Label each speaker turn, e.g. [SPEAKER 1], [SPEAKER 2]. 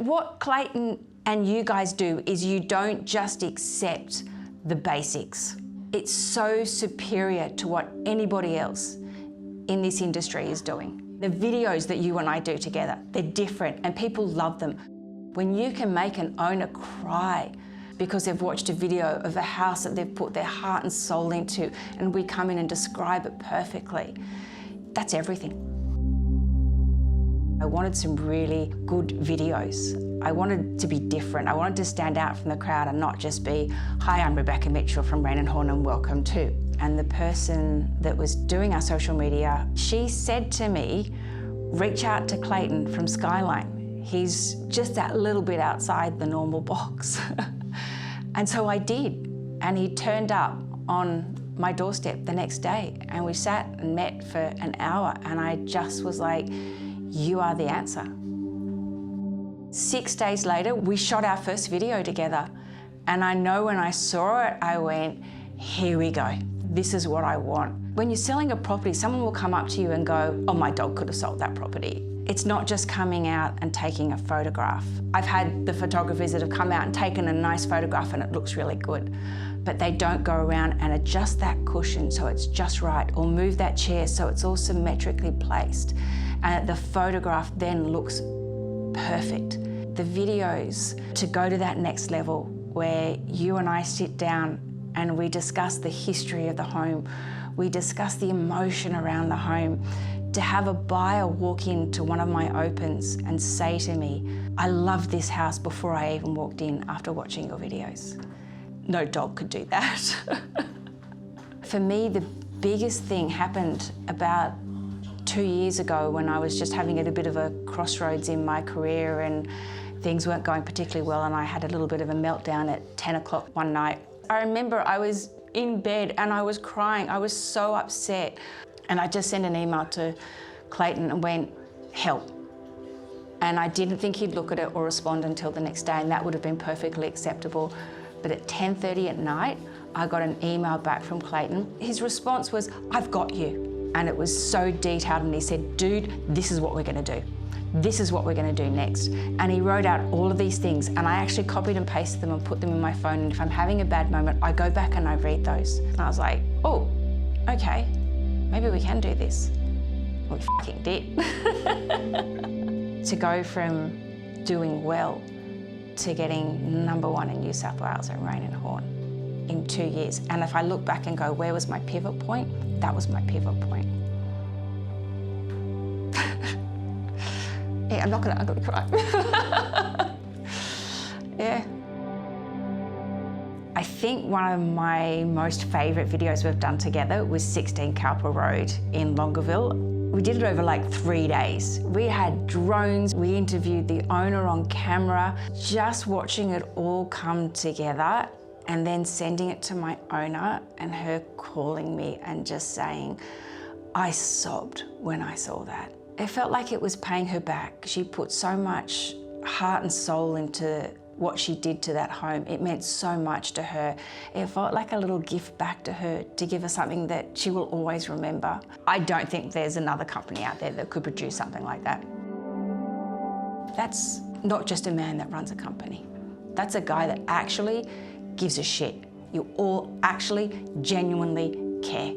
[SPEAKER 1] What Clayton and you guys do is you don't just accept the basics. It's so superior to what anybody else in this industry is doing. The videos that you and I do together, they're different and people love them. When you can make an owner cry because they've watched a video of a house that they've put their heart and soul into and we come in and describe it perfectly, that's everything. I wanted some really good videos. I wanted to be different. I wanted to stand out from the crowd and not just be, hi, I'm Rebecca Mitchell from Raine Horne and welcome to. And the person that was doing our social media, she said to me, reach out to Clayton from Skyline. He's just that little bit outside the normal box. And so I did. And he turned up on my doorstep the next day and we sat and met for an hour and I just was like, you are the answer. 6 days later, we shot our first video together. And I know when I saw it, I went, here we go. This is what I want. When you're selling a property, someone will come up to you and go, oh, my dog could have sold that property. It's not just coming out and taking a photograph. I've had the photographers that have come out and taken a nice photograph and it looks really good, but they don't go around and adjust that cushion so it's just right, or move that chair so it's all symmetrically placed. And the photograph then looks perfect. The videos to go to that next level where you and I sit down and we discuss the history of the home, we discuss the emotion around the home, to have a buyer walk into one of my opens and say to me, I love this house before I even walked in after watching your videos. No dog could do that. For me, the biggest thing happened about 2 years ago when I was just having a bit of a crossroads in my career and things weren't going particularly well and I had a little bit of a meltdown at 10 o'clock one night. I remember I was in bed and I was crying. I was so upset. And I just sent an email to Clayton and went, help. And I didn't think he'd look at it or respond until the next day, and that would have been perfectly acceptable. But at 10:30 at night, I got an email back from Clayton. His response was, I've got you. And it was so detailed, and he said, dude, this is what we're gonna do. This is what we're gonna do next. And he wrote out all of these things, and I actually copied and pasted them and put them in my phone, and if I'm having a bad moment, I go back and I read those. And I was like, oh, okay. Maybe we can do this. We fucking did. To go from doing well to getting #1 in New South Wales at Raine Horne in 2 years. And if I look back and go, where was my pivot point? That was my pivot point. Yeah, I'm gonna cry. Yeah. I think one of my most favourite videos we've done together was 16 Cowper Road in Longueville. We did it over like 3 days. We had drones, we interviewed the owner on camera, just watching it all come together and then sending it to my owner and her calling me and just saying, I sobbed when I saw that. It felt like it was paying her back. She put so much heart and soul into what she did to that home. It meant so much to her. It felt like a little gift back to her to give her something that she will always remember. I don't think there's another company out there that could produce something like that. That's not just a man that runs a company. That's a guy that actually gives a shit. You all actually genuinely care.